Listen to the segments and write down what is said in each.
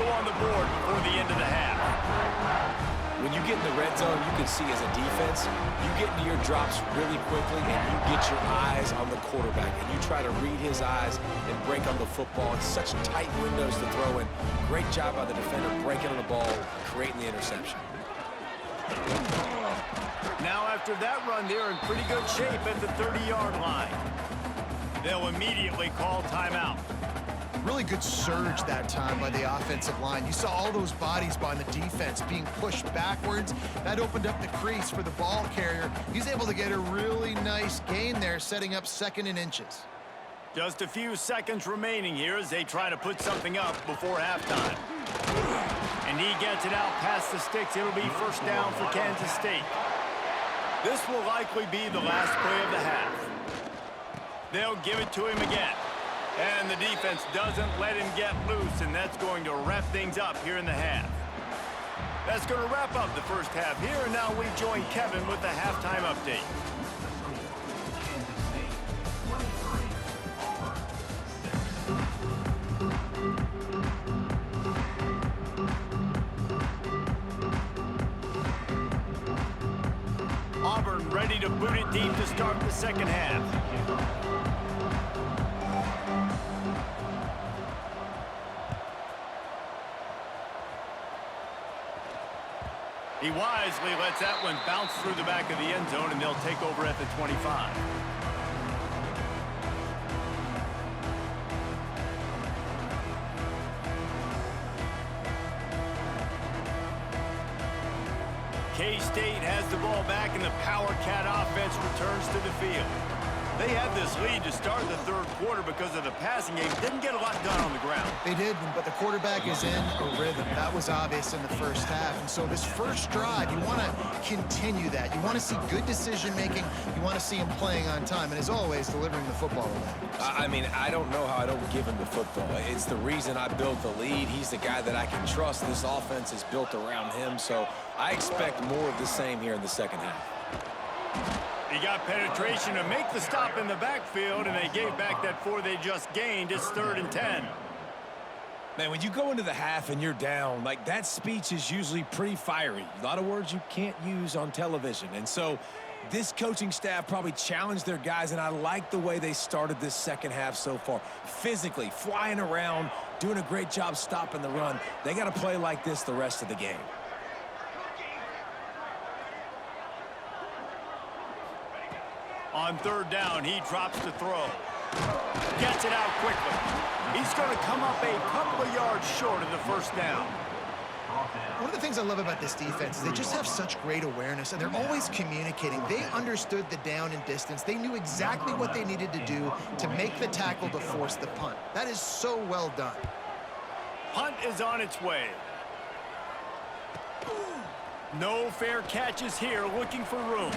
go on the board before the end of the half. When you get in the red zone, you can see as a defense, you get into your drops really quickly and you get your eyes on the quarterback and you try to read his eyes and break on the football. It's such tight windows to throw in. Great job by the defender breaking on the ball, creating the interception. Now after that run, they're in pretty good shape at the 30-yard line. They'll immediately call timeout. Really good surge that time by the offensive line. You saw all those bodies behind the defense being pushed backwards. That opened up the crease for the ball carrier. He's able to get a really nice gain there, setting up 2nd and inches. Just a few seconds remaining here as they try to put something up before halftime. And he gets it out past the sticks. It'll be first down for Kansas State. This will likely be the last play of the half. They'll give it to him again. And the defense doesn't let him get loose, and that's going to wrap things up here in the half. That's going to wrap up the first half here, and now we join Kevin with the halftime update. Auburn ready to boot it deep to start the second half. He wisely lets that one bounce through the back of the end zone, and they'll take over at the 25. K-State has the ball back, and the Power Cat offense returns to the field. They had this lead to start the third quarter because of the passing game. Didn't get a lot done on the ground. They did, but the quarterback is in a rhythm. That was obvious in the first half. And so this first drive, you want to continue that. You want to see good decision-making. You want to see him playing on time. And as always, delivering the football away. I mean, I don't know how I don't give him the football. It's the reason I built the lead. He's the guy that I can trust. This offense is built around him. So I expect more of the same here in the second half. He got penetration to make the stop in the backfield, and they gave back that 4 they just gained. It's 3rd and 10. Man, when you go into the half and you're down, like that speech is usually pretty fiery. A lot of words you can't use on television. And so this coaching staff probably challenged their guys, and I like the way they started this second half so far. Physically, flying around, doing a great job stopping the run. They got to play like this the rest of the game. On 3rd down, he drops to throw. Gets it out quickly. He's going to come up a couple of yards short of the first down. One of the things I love about this defense is they just have such great awareness, and they're always communicating. They understood the down and distance. They knew exactly what they needed to do to make the tackle to force the punt. That is so well done. Punt is on its way. No fair catches here, looking for room.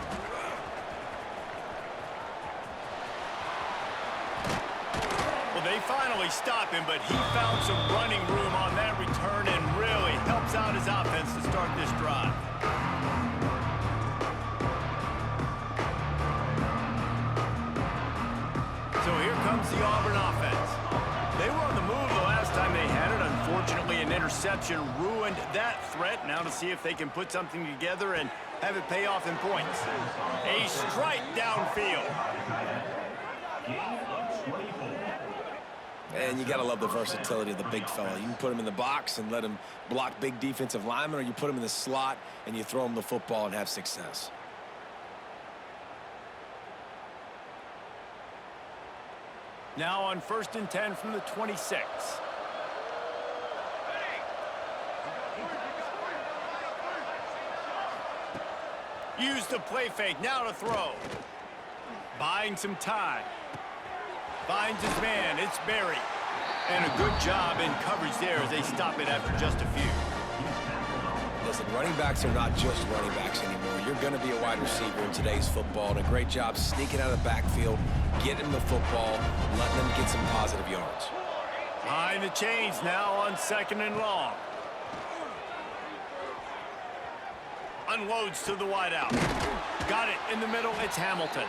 They finally stop him, but he found some running room on that return and really helps out his offense to start this drive. So here comes the Auburn offense. They were on the move the last time they had it. Unfortunately, an interception ruined that threat. Now to see if they can put something together and have it pay off in points. A strike downfield. And you got to love the versatility of the big fella. You can put him in the box and let him block big defensive linemen, or you put him in the slot and you throw him the football and have success. Now on 1st and 10 from the 26. Use the play fake, now to throw. Buying some time. Finds his man, it's Berry. And a good job in coverage there as they stop it after just a few. Listen, running backs are not just running backs anymore. You're going to be a wide receiver in today's football. And a great job sneaking out of the backfield, getting the football, letting them get some positive yards. Behind the chains now on 2nd and long. Unloads to the wideout. Got it in the middle, it's Hamilton.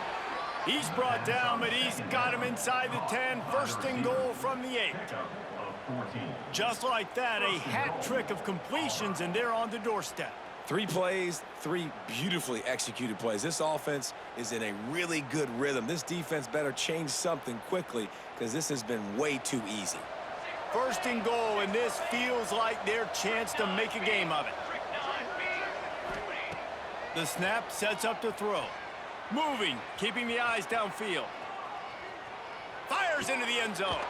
He's brought down, but he's got him inside the 10. First and goal from the 8. Just like that, a hat trick of completions, and they're on the doorstep. 3 plays, 3 beautifully executed plays. This offense is in a really good rhythm. This defense better change something quickly because this has been way too easy. First and goal, and this feels like their chance to make a game of it. The snap sets up to throw. Moving, keeping the eyes downfield. Fires into the end zone.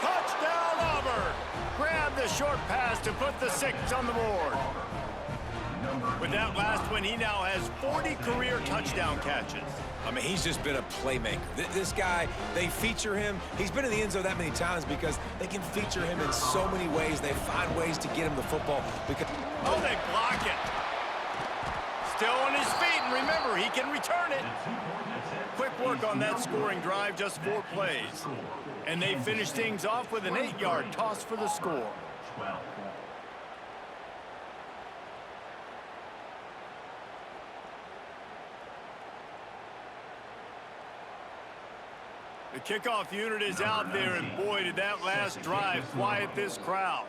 Touchdown, Auburn! Grab the short pass to put the 6 on the board. With that last one, he now has 40 career touchdown catches. I mean, he's just been a playmaker. This guy, they feature him. He's been in the end zone that many times because they can feature him in so many ways. They find ways to get him the football. Oh, they block it. Still on his feet, and remember, he can return it. Quick work on that scoring drive, just 4 plays. And they finish things off with an 8-yard toss for the score. The kickoff unit is out there, and boy, did that last drive quiet this crowd.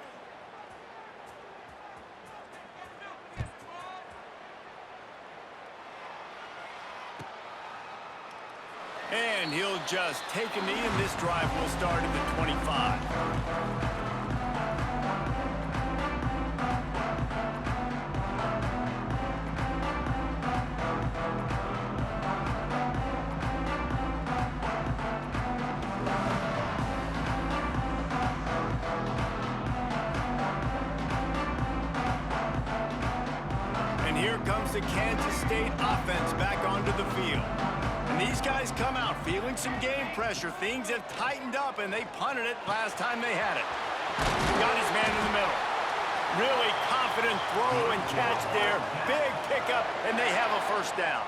And he'll just take a knee, and this drive will start at the 25. And here comes the Kansas State offense back onto the field. And these guys come out feeling some game pressure. Things have tightened up, and they punted it last time they had it. Got his man in the middle. Really confident throw and catch there. Big pickup, and they have a first down.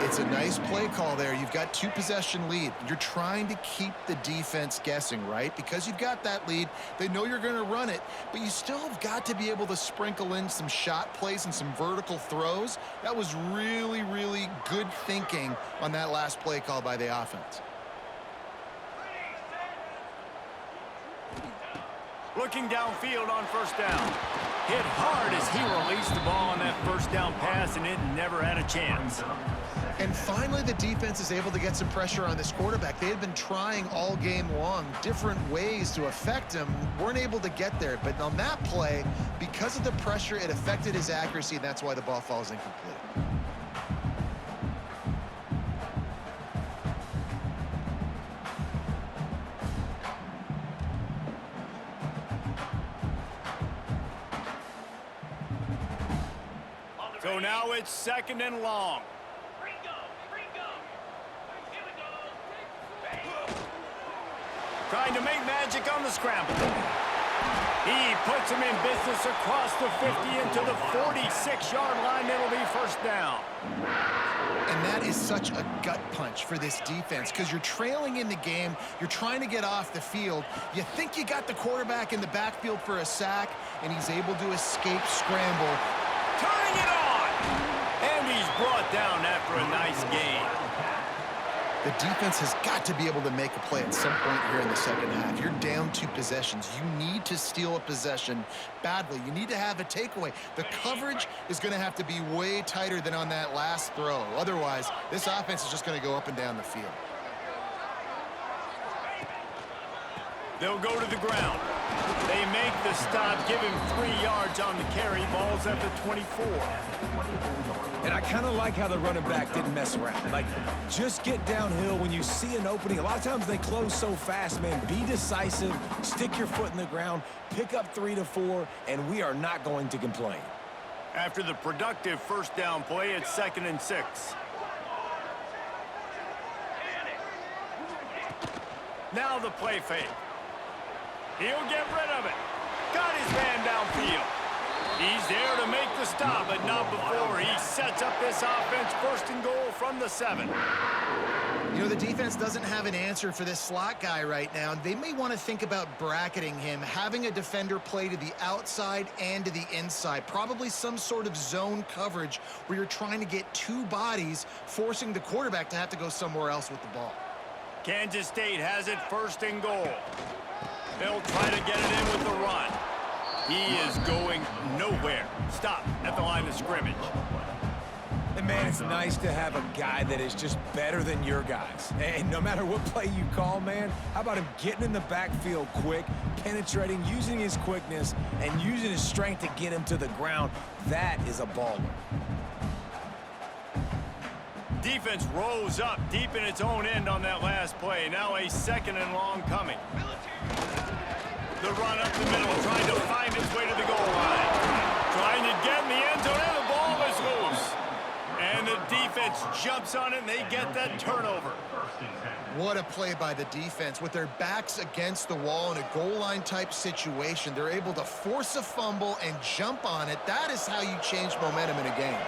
It's a nice play call there. You've got 2-possession lead. You're trying to keep the defense guessing, right? Because you've got that lead, they know you're going to run it, but you still have got to be able to sprinkle in some shot plays and some vertical throws. That was really, really good thinking on that last play call by the offense. Looking downfield on first down. Hit hard as he released the ball on that first down pass, and it never had a chance. And finally, the defense is able to get some pressure on this quarterback. They had been trying all game long different ways to affect him, weren't able to get there. But on that play, because of the pressure, it affected his accuracy, and that's why the ball falls incomplete. So now it's 2nd and long. Trying to make magic on the scramble. He puts him in business across the 50 into the 46-yard line. It'll be first down. And that is such a gut punch for this defense because you're trailing in the game. You're trying to get off the field. You think you got the quarterback in the backfield for a sack, and he's able to escape scramble. Turning it on. And he's brought down after a nice gain. The defense has got to be able to make a play at some point here in the second half. You're down 2 possessions. You need to steal a possession badly. You need to have a takeaway. The coverage is going to have to be way tighter than on that last throw. Otherwise, this offense is just going to go up and down the field. They'll go to the ground. They make the stop, give him 3 yards on the carry. Ball's at the 24. And I kind of like how the running back didn't mess around. Like, just get downhill when you see an opening. A lot of times they close so fast, man. Be decisive, stick your foot in the ground, pick up 3 to 4, and we are not going to complain. After the productive first down play, it's 2nd and 6. Now the play fake. He'll get rid of it. Got his man downfield. He's there to make the stop, but not before he sets up this offense. 1st and goal from the 7. You know, the defense doesn't have an answer for this slot guy right now. They may want to think about bracketing him, having a defender play to the outside and to the inside. Probably some sort of zone coverage where you're trying to get two bodies, forcing the quarterback to have to go somewhere else with the ball. Kansas State has it 1st and goal. They'll try to get it in with the run. He is going nowhere. Stop at the line of scrimmage. And, man, it's nice to have a guy that is just better than your guys. And no matter what play you call, man, how about him getting in the backfield quick, penetrating, using his quickness, and using his strength to get him to the ground? That is a baller. Defense rose up deep in its own end on that last play. Now a 2nd and long coming. The run up the middle, trying to find its way to the goal line. Trying to get in the end zone, and the ball is loose. And the defense jumps on it, and they get that turnover. What a play by the defense. With their backs against the wall in a goal line type situation, they're able to force a fumble and jump on it. That is how you change momentum in a game.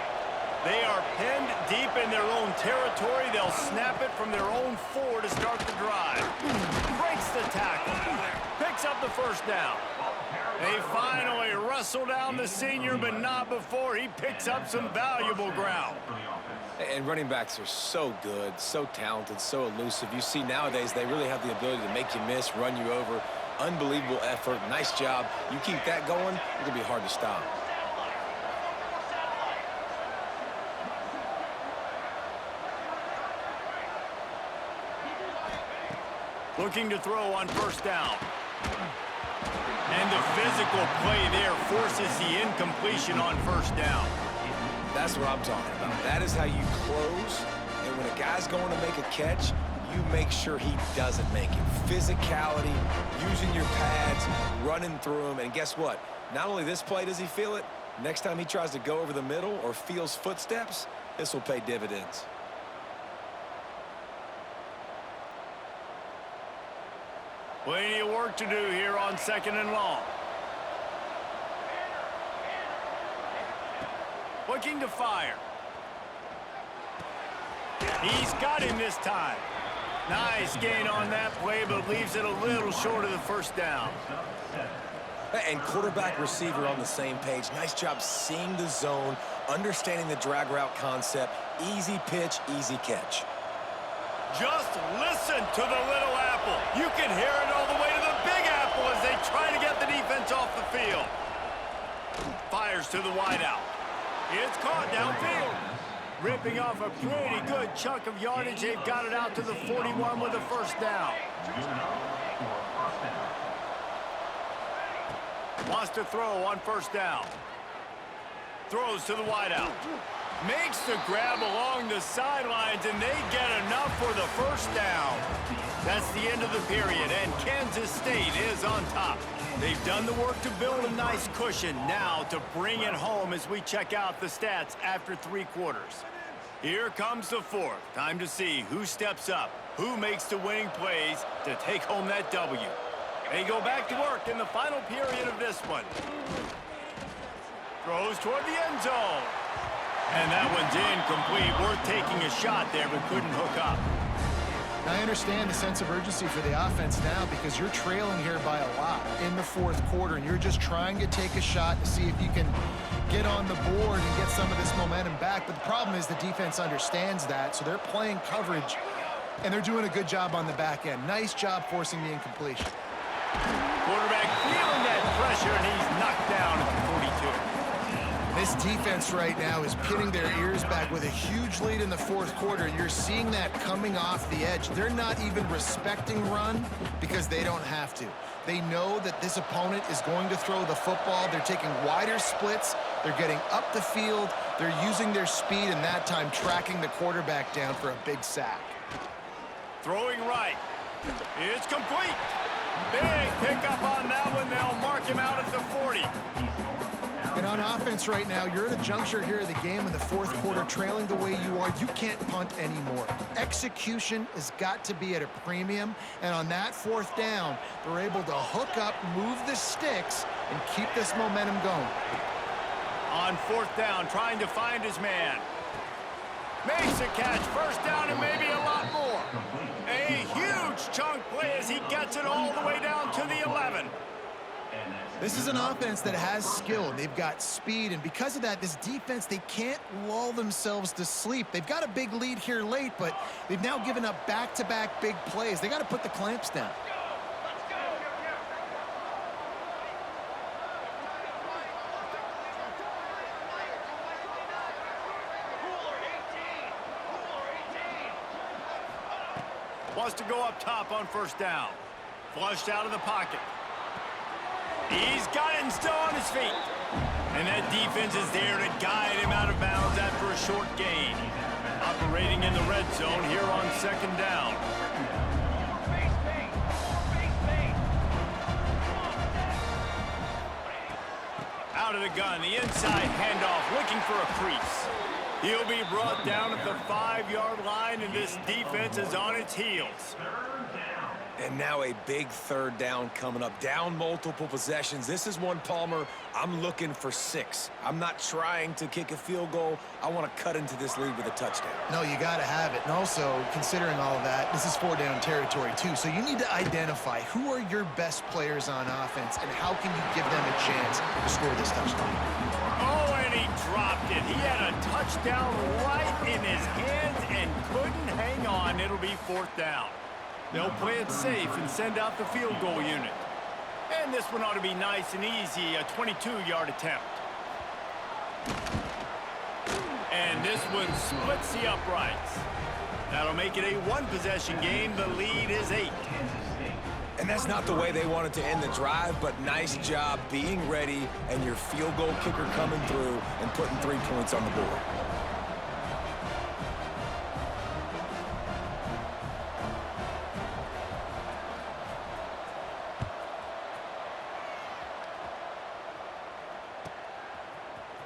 They are pinned deep in their own territory. They'll snap it from their own 4 to start the drive. Breaks the tackle. Picks up the 1st down. They finally wrestle down the senior, but not before he picks up some valuable ground. And running backs are so good, so talented, so elusive. You see nowadays they really have the ability to make you miss, run you over. Unbelievable effort. Nice job. You keep that going, it's going to be hard to stop. Looking to throw on 1st down. And the physical play there forces the incompletion on 1st down. That's what I'm talking about. That is how you close. And when a guy's going to make a catch, you make sure he doesn't make it. Physicality, using your pads, running through him. And guess what? Not only this play does he feel it, next time he tries to go over the middle or feels footsteps, this will pay dividends. Plenty of work to do here on 2nd and long. Looking to fire. He's got him this time. Nice gain on that play, but leaves it a little short of the 1st down. And quarterback receiver on the same page. Nice job seeing the zone, understanding the drag route concept. Easy pitch, easy catch. Just listen to the little apple. You can hear it all the way to the big apple as they try to get the defense off the field. Fires to the wideout. It's caught downfield. Ripping off a pretty good chunk of yardage. They've got it out to the 41 with a 1st down. Wants to throw on 1st down. Throws to the wideout. Makes the grab along the sidelines, and they get enough for the 1st down. That's the end of the period, and Kansas State is on top. They've done the work to build a nice cushion. Now to bring it home as we check out the stats after 3 quarters. Here comes the 4th. Time to see who steps up, who makes the winning plays to take home that W. They go back to work in the final period of this one. Throws toward the end zone. And that one's incomplete. Worth taking a shot there, but couldn't hook up. I understand the sense of urgency for the offense now because you're trailing here by a lot in the 4th quarter, and you're just trying to take a shot to see if you can get on the board and get some of this momentum back. But the problem is the defense understands that, so they're playing coverage, and they're doing a good job on the back end. Nice job forcing the incompletion. Quarterback feeling that pressure, and he's knocked down at the 42. This defense right now is pinning their ears back with a huge lead in the 4th quarter, and you're seeing that coming off the edge. They're not even respecting run because they don't have to. They know that this opponent is going to throw the football. They're taking wider splits. They're getting up the field. They're using their speed, and that time tracking the quarterback down for a big sack. Throwing right. It's complete. Big pickup on that one. They'll mark him out at the 40. And on offense right now, you're at a juncture here of the game in the 4th quarter, trailing the way you are. You can't punt anymore. Execution has got to be at a premium. And on that 4th down, they're able to hook up, move the sticks, and keep this momentum going. On 4th down, trying to find his man. Makes a catch. 1st down and maybe a lot more. chunk play as he gets it all the way down to the 11. This is an offense that has skill. They've got speed, and because of that, this defense, they can't lull themselves to sleep. They've got a big lead here late, but they've now given up back-to-back big plays. They got to put the clamps down. Wants to go up top on first down. Flushed out of the pocket. He's got it and still on his feet. And that defense is there to guide him out of bounds after a short gain. Operating in the red zone here on second down. Out of the gun, the inside handoff, looking for a crease. He'll be brought down at the 5-yard line, and this defense is on its heels. And now a big third down coming up. Down multiple possessions. This is one, Palmer, I'm looking for 6. I'm not trying to kick a field goal. I want to cut into this lead with a touchdown. No, you got to have it. And also, considering all of that, this is 4-down territory, too. So you need to identify who are your best players on offense and how can you give them a chance to score this touchdown. Oh, and he dropped it. He had a touchdown right in his hands and couldn't hang on. It'll be 4th down. They'll play it safe and send out the field goal unit. And this one ought to be nice and easy, a 22-yard attempt. And this one splits the uprights. That'll make it a 1-possession game. The lead is 8. And that's not the way they wanted to end the drive, but nice job being ready and your field goal kicker coming through and putting 3 points on the board.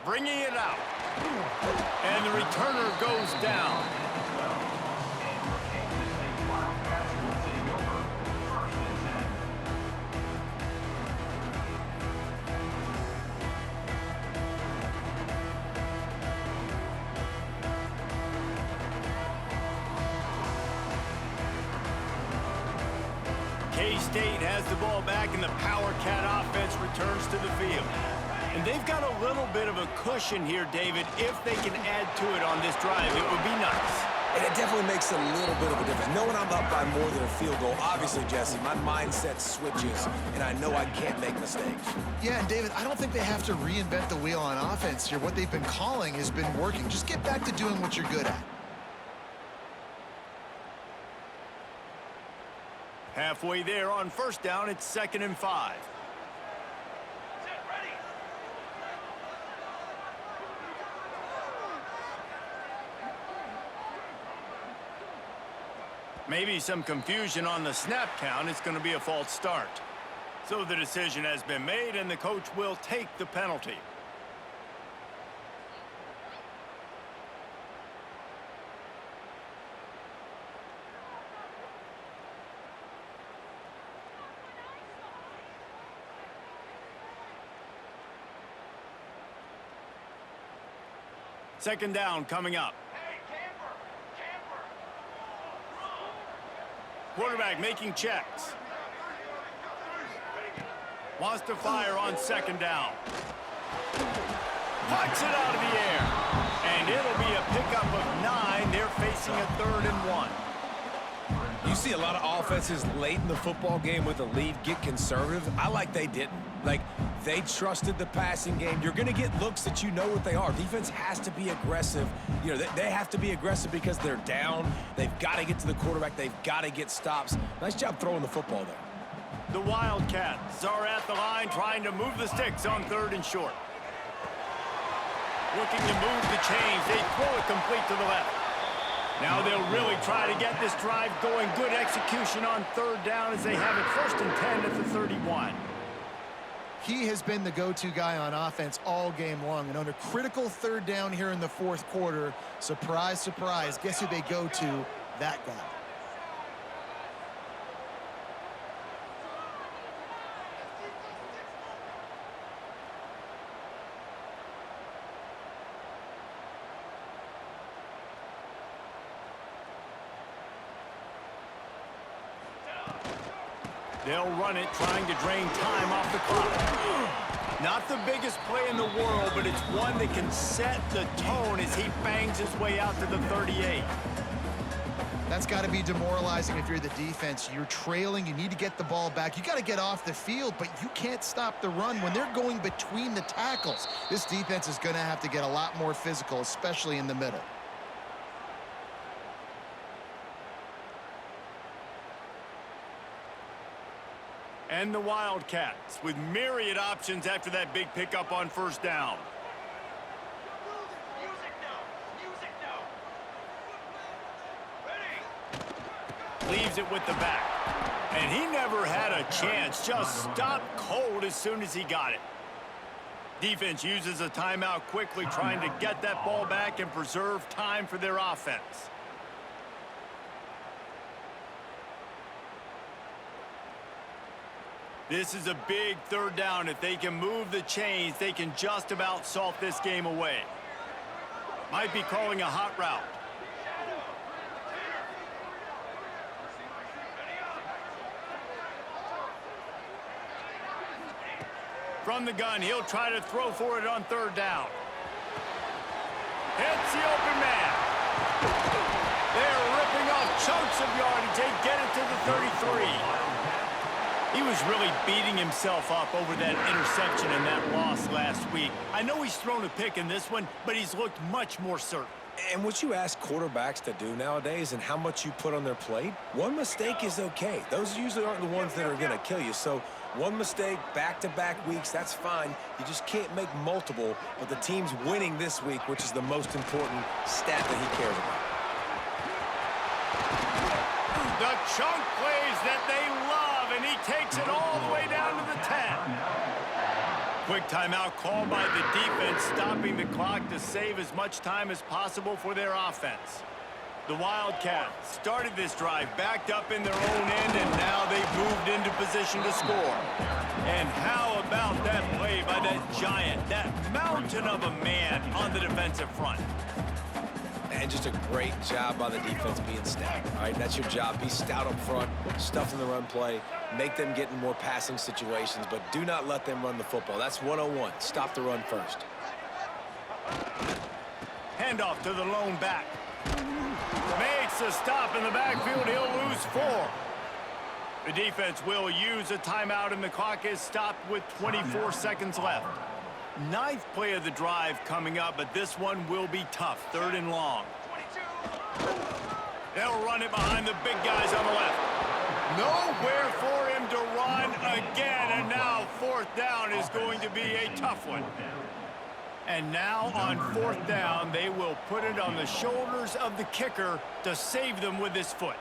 Bringing it out. And the returner goes down. K-State has the ball back, and the Power Cat offense returns to the field. And they've got a little bit of a cushion here, David. If they can add to it on this drive, it would be nice. And it definitely makes a little bit of a difference. Knowing I'm up by more than a field goal, obviously, Jesse, my mindset switches, and I know I can't make mistakes. Yeah, and David, I don't think they have to reinvent the wheel on offense here. What they've been calling has been working. Just get back to doing what you're good at. Halfway there on first down, it's 2nd and 5. Maybe some confusion on the snap count. It's going to be a false start. So the decision has been made, and the coach will take the penalty. Second down coming up. Quarterback making checks. Wants to fire on second down. Pucks it out of the air. And it'll be a pickup of 9. They're facing a 3rd and 1. You see a lot of offenses late in the football game with a lead get conservative. I like they didn't. Like, they trusted the passing game. You're going to get looks that you know what they are. Defense has to be aggressive. You know, they have to be aggressive because they're down. They've got to get to the quarterback. They've got to get stops. Nice job throwing the football there. The Wildcats are at the line trying to move the sticks on 3rd and short. Looking to move the chains. They throw it complete to the left. Now they'll really try to get this drive going. Good execution on 3rd down as they have it 1st and 10 at the 31. He has been the go-to guy on offense all game long. And on a critical 3rd down here in the 4th quarter, surprise, surprise, guess who they go to? That guy. They'll run it, trying to drain time off the clock. Not the biggest play in the world, but it's one that can set the tone as he bangs his way out to the 38. That's got to be demoralizing if you're the defense. You're trailing. You need to get the ball back. You got to get off the field, but you can't stop the run when they're going between the tackles. This defense is going to have to get a lot more physical, especially in the middle. And the Wildcats with myriad options after that big pickup on first down. Leaves it with the back. And he never had a chance. Just stopped cold as soon as he got it. Defense uses a timeout quickly, trying to get that ball back and preserve time for their offense. This is a big third down. If they can move the chains, they can just about salt this game away. Might be calling a hot route. From the gun, he'll try to throw for it on third down. Hits the open man. They're ripping off chunks of yardage. They get it to the 33. He was really beating himself up over that interception and that loss last week. I know he's thrown a pick in this one, but he's looked much more certain. And what you ask quarterbacks to do nowadays and how much you put on their plate, one mistake is okay. Those usually aren't the ones that are going to kill you. So one mistake, back-to-back weeks, that's fine. You just can't make multiple, but the team's winning this week, which is the most important stat that he cares about. The chunk plays that they love, and he takes it all the way down to the 10. Quick timeout called by the defense, stopping the clock to save as much time as possible for their offense. The Wildcats started this drive backed up in their own end, and now they've moved into position to score. And how about that play by that giant, that mountain of a man on the defensive front? And just a great job by the defense being stout. All right, that's your job. Be stout up front, stuff in the run play, make them get in more passing situations, but do not let them run the football. That's 101. Stop the run first. Handoff to the lone back. Makes a stop in the backfield. He'll lose 4. The defense will use a timeout, and the clock is stopped with 24 seconds left. 9th play of the drive coming up, but this one will be tough. 3rd and long. They'll run it behind the big guys on the left. Nowhere for him to run again, and now 4th down is going to be a tough one. And now on 4th down, they will put it on the shoulders of the kicker to save them with his foot.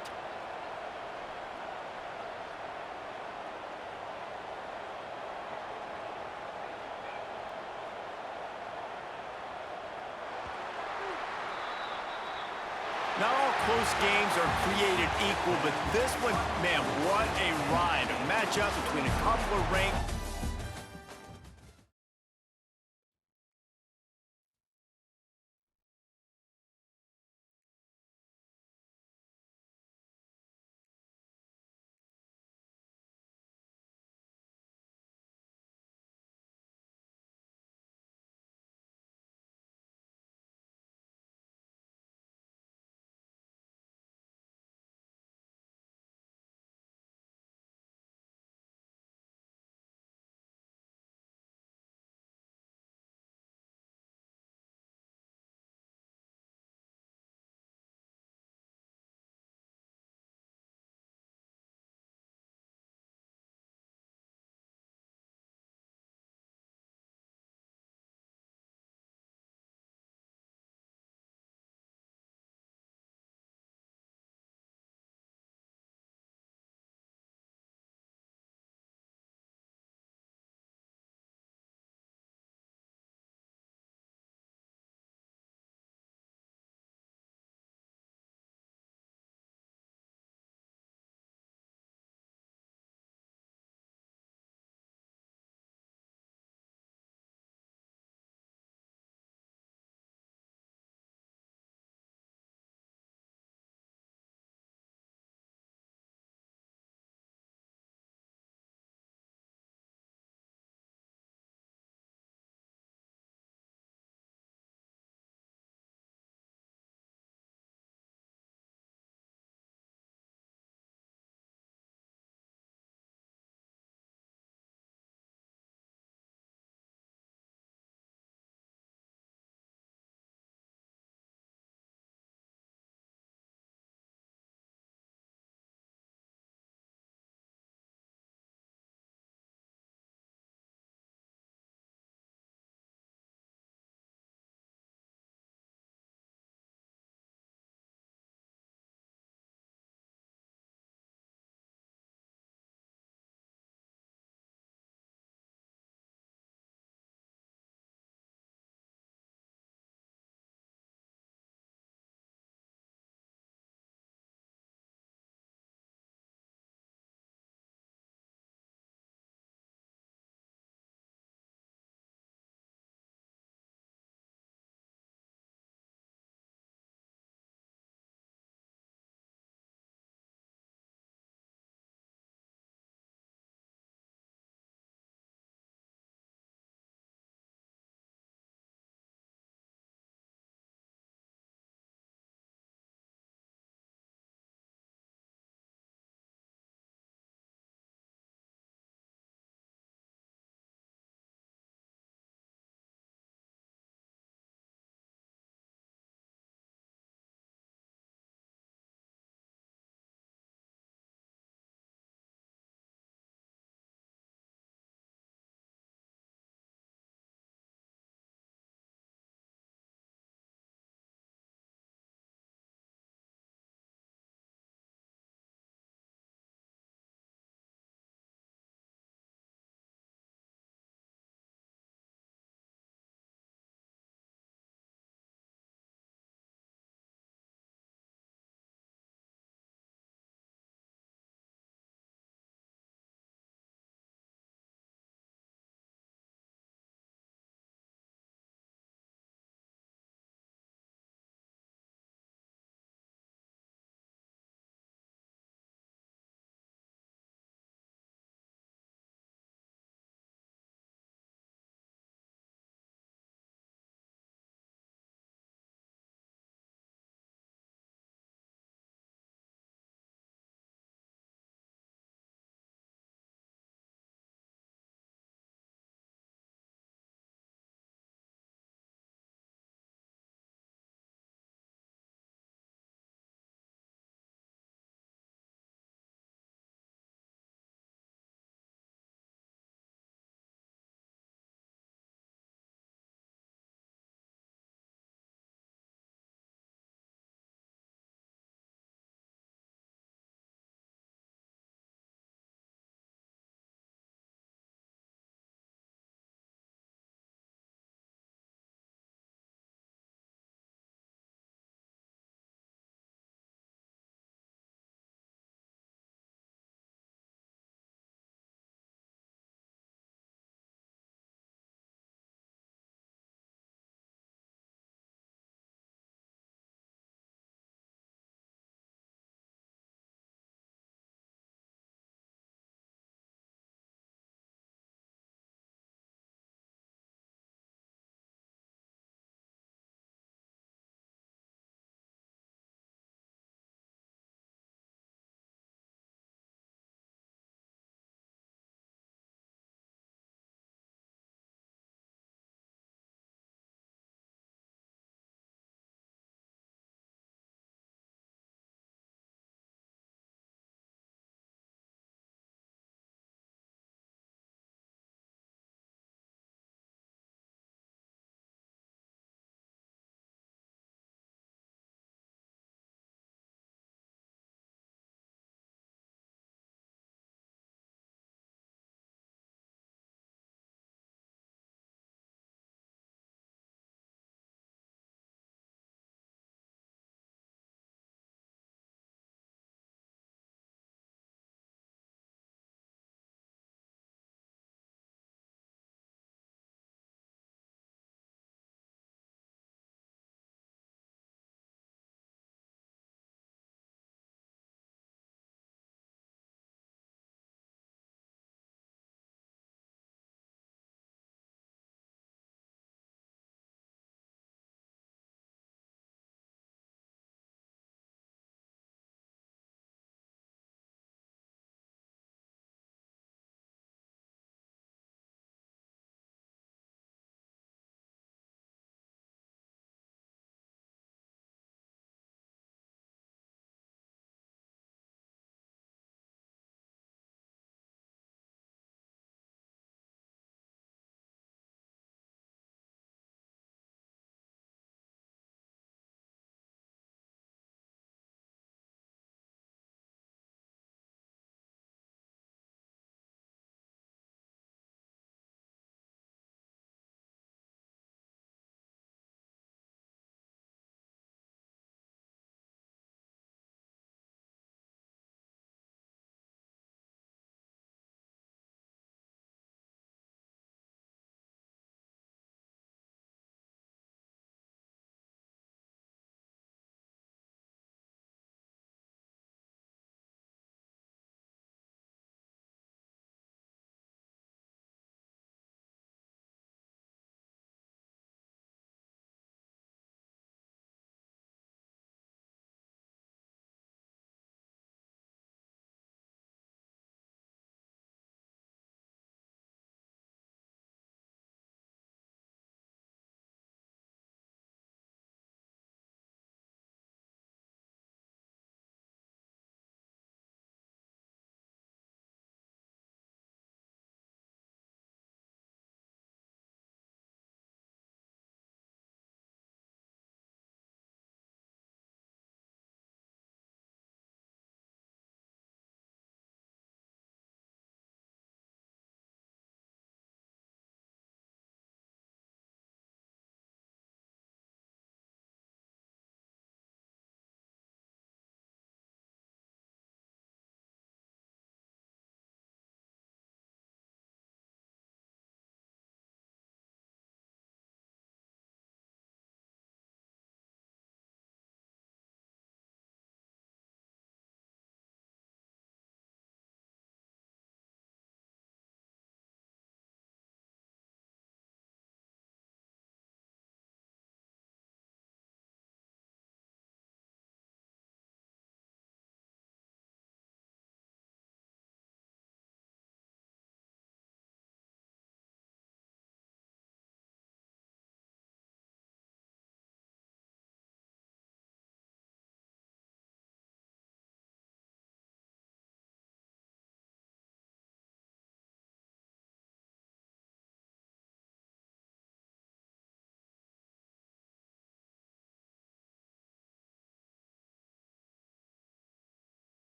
Not all close games are created equal, but this one, man, what a ride. A matchup between a couple of ranked